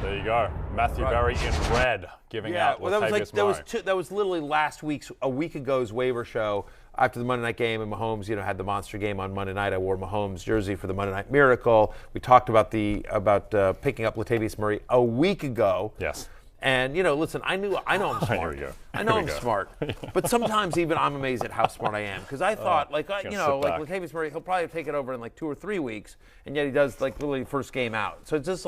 There you go. Matthew Berry in red, giving out Latavius Murray. That was literally a week ago's waiver show after the Monday night game, and Mahomes, had the monster game on Monday night. I wore Mahomes' jersey for the Monday Night Miracle. We talked about picking up Latavius Murray a week ago. Yes. And, listen, I know I'm smart. Here we go. I know I'm smart. But sometimes even I'm amazed at how smart I am. Because I thought, Latavius Murray, he'll probably take it over in 2 or 3 weeks. And yet he does, literally first game out. So it's just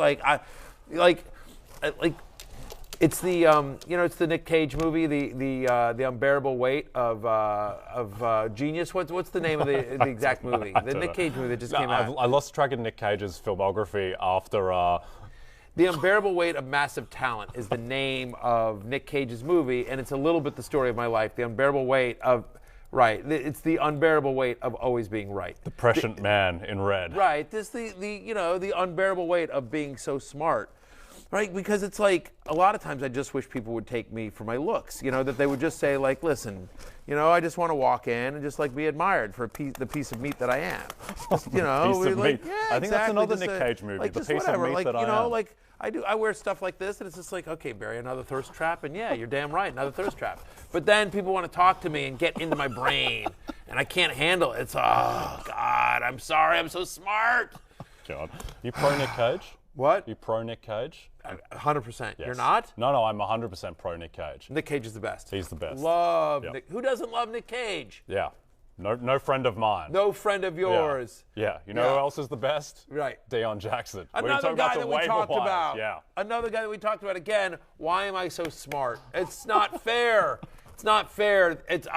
it's the, it's the Nick Cage movie, the unbearable weight of genius. What's the name of the exact movie? The Nick Cage movie that just came out. I lost track of Nick Cage's filmography after... The Unbearable Weight of Massive Talent is the name of Nick Cage's movie, and it's a little bit the story of my life. The unbearable weight of, it's the unbearable weight of always being right. The prescient man in red. Right. This the unbearable weight of being so smart. Right? Because it's a lot of times I just wish people would take me for my looks, that they would just say, listen, I just want to walk in and just be admired for the piece of meat that I am. Just, piece of meat. Yeah, I think exactly. that's another Nick Cage movie, the piece of meat that I am. I wear stuff like this, and it's just okay, Barry, another thirst trap, and yeah, you're damn right, another thirst trap. But then people want to talk to me and get into my brain, and I can't handle it. It's, oh, God, I'm sorry, I'm so smart. God. You pro Nick Cage? What? You pro Nick Cage? 100%. Yes. You're not? No, I'm 100% pro Nick Cage. Nick Cage is the best. He's the best. Love Nick. Who doesn't love Nick Cage? Yeah. No friend of mine. No friend of yours. Yeah. You know who else is the best? Right. Deon Jackson. Another guy that we talked about. Yeah. Another guy that we talked about. Again, why am I so smart? It's not fair. It's not fair. It's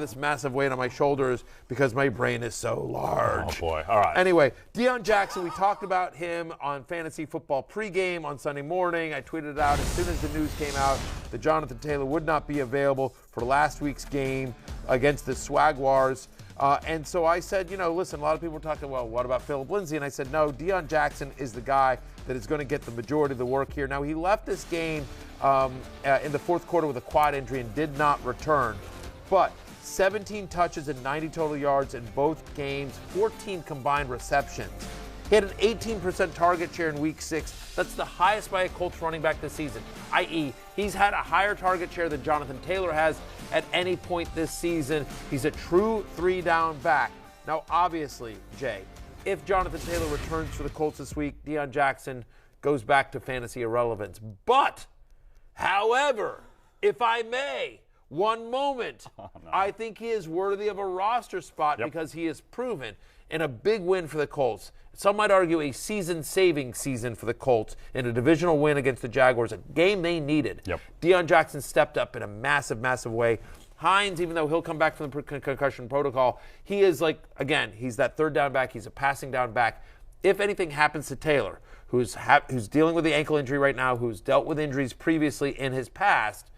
this massive weight on my shoulders because my brain is so large. Oh, boy. All right. Anyway, Deon Jackson, we talked about him on Fantasy Football pregame on Sunday morning. I tweeted it out as soon as the news came out that Jonathan Taylor would not be available for last week's game against the Swagwars. And so I said, listen, a lot of people were talking, well, what about Philip Lindsay? And I said, no, Deon Jackson is the guy that is going to get the majority of the work here. Now, he left this game in the fourth quarter with a quad injury and did not return. But 17 touches and 90 total yards in both games, 14 combined receptions. He had an 18% target share in Week 6. That's the highest by a Colts running back this season, i.e., he's had a higher target share than Jonathan Taylor has at any point this season. He's a true three-down back. Now, obviously, Jay, if Jonathan Taylor returns for the Colts this week, Deon Jackson goes back to fantasy irrelevance. But, however, if I may, one moment, I think he is worthy of a roster spot because he has proven in a big win for the Colts. Some might argue a season-saving season for the Colts in a divisional win against the Jaguars, a game they needed. Deon Jackson stepped up in a massive, massive way. Hines, even though he'll come back from the concussion protocol, he is again, he's that third down back. He's a passing down back. If anything happens to Taylor, who's dealing with the ankle injury right now, who's dealt with injuries previously in his past,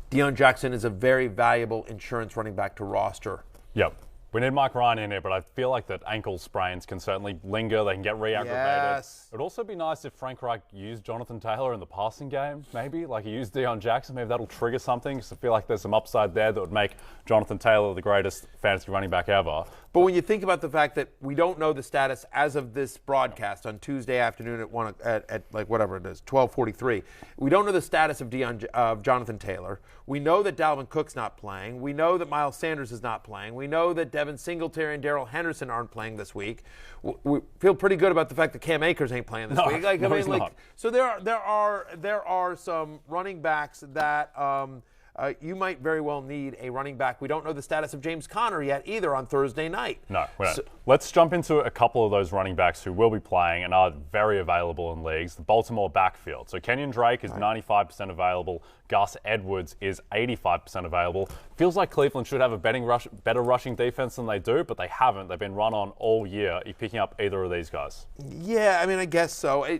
Deon Jackson is a very valuable insurance running back to roster. Yep. We need Mike Ryan in here, but I feel like that ankle sprains can certainly linger. They can get re-aggravated. Yes. It would also be nice if Frank Reich used Jonathan Taylor in the passing game, maybe. Like he used Deon Jackson. Maybe that'll trigger something because I feel like there's some upside there that would make Jonathan Taylor the greatest fantasy running back ever. But when you think about the fact that we don't know the status as of this broadcast on Tuesday afternoon at whatever it is, 12:43, we don't know the status of Jonathan Taylor. We know that Dalvin Cook's not playing. We know that Miles Sanders is not playing. We know that Devin Singletary and Darrell Henderson aren't playing this week. We feel pretty good about the fact that Cam Akers ain't playing this week. He's not. So there are some running backs that you might very well need a running back. We don't know the status of James Conner yet either on Thursday night. No, we don't. Let's jump into a couple of those running backs who will be playing and are very available in leagues. The Baltimore backfield. So Kenyan Drake is 95% available. Gus Edwards is 85% available. Feels like Cleveland should have a better rushing defense than they do, but they haven't. They've been run on all year. Are you picking up either of these guys? Yeah, I mean, I guess so.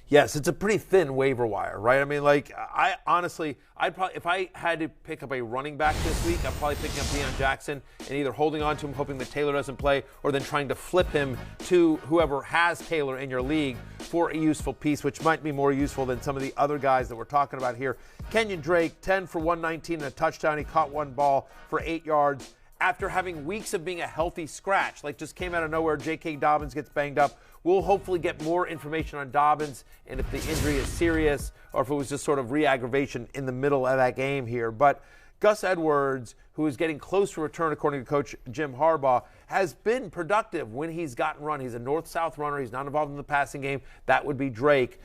Yes, it's a pretty thin waiver wire, right? I mean, I honestly, I'd probably, if I had to pick up a running back this week, I'm probably picking up Deon Jackson and either holding on to him, hoping that Taylor doesn't play, or then trying to flip him to whoever has Taylor in your league for a useful piece, which might be more useful than some of the other guys that we're talking about here. Kenyan Drake, 10 for 119 and a touchdown. He caught one ball for 8 yards. After having weeks of being a healthy scratch, just came out of nowhere. J.K. Dobbins gets banged up. we'll hopefully get more information on Dobbins and if the injury is serious or if it was just sort of re-aggravation in the middle of that game here. But Gus Edwards, who is getting close to return according to Coach Jim Harbaugh, has been productive when he's gotten run. He's a north-south runner. He's not involved in the passing game. That would be Drake.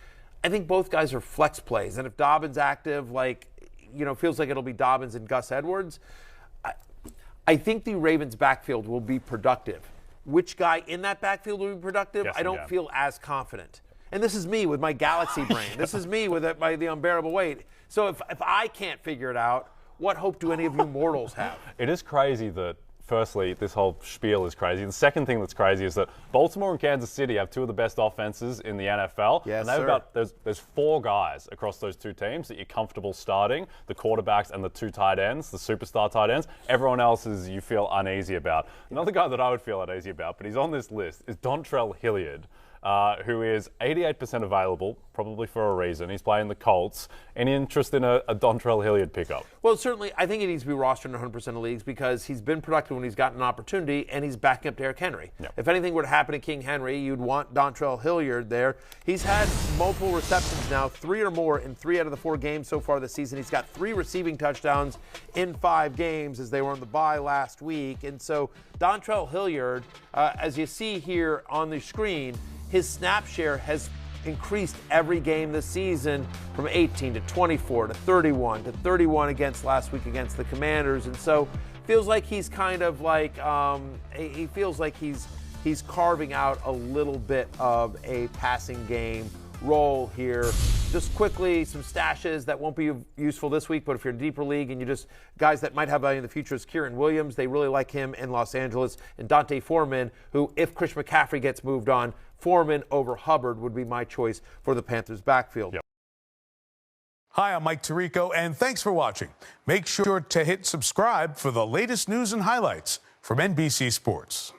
I think both guys are flex plays. And if Dobbins active, feels like it'll be Dobbins and Gus Edwards, I think the Ravens' backfield will be productive. Which guy in that backfield will be productive? Yes, I don't feel as confident. And this is me with my galaxy brain. This is me with the unbearable weight. So if I can't figure it out, what hope do any of you mortals have? It is crazy that, firstly, this whole spiel is crazy. The second thing that's crazy is that Baltimore and Kansas City have two of the best offenses in the NFL. Yes, and there's 4 guys across those two teams that you're comfortable starting, the quarterbacks and the 2 tight ends, the superstar tight ends. Everyone else you feel uneasy about. Another guy that I would feel uneasy about, but he's on this list, is Dontrell Hilliard. Who is 88% available, probably for a reason. He's playing the Colts. Any interest in a Dontrell Hilliard pickup? Well, certainly, I think he needs to be rostered in 100% of leagues because he's been productive when he's gotten an opportunity, and he's backing up Derrick Henry. Yep. If anything were to happen to King Henry, you'd want Dontrell Hilliard there. He's had multiple receptions now, 3 or more in 3 out of the 4 games so far this season. He's got 3 receiving touchdowns in 5 games as they were on the bye last week. And so Dontrell Hilliard, as you see here on the screen, his snap share has increased every game this season from 18 to 24 to 31 to 31 against last week against the Commanders. And so feels like he's kind of like he feels like he's carving out a little bit of a passing game role here. Just quickly, some stashes that won't be useful this week, but if you're in a deeper league and you just guys that might have value in the future is Kieran Williams. They really like him in Los Angeles. And Dante Foreman, who if Chris McCaffrey gets moved on, Foreman over Hubbard would be my choice for the Panthers backfield. Yep. Hi, I'm Mike Tirico, and thanks for watching. Make sure to hit subscribe for the latest news and highlights from NBC Sports.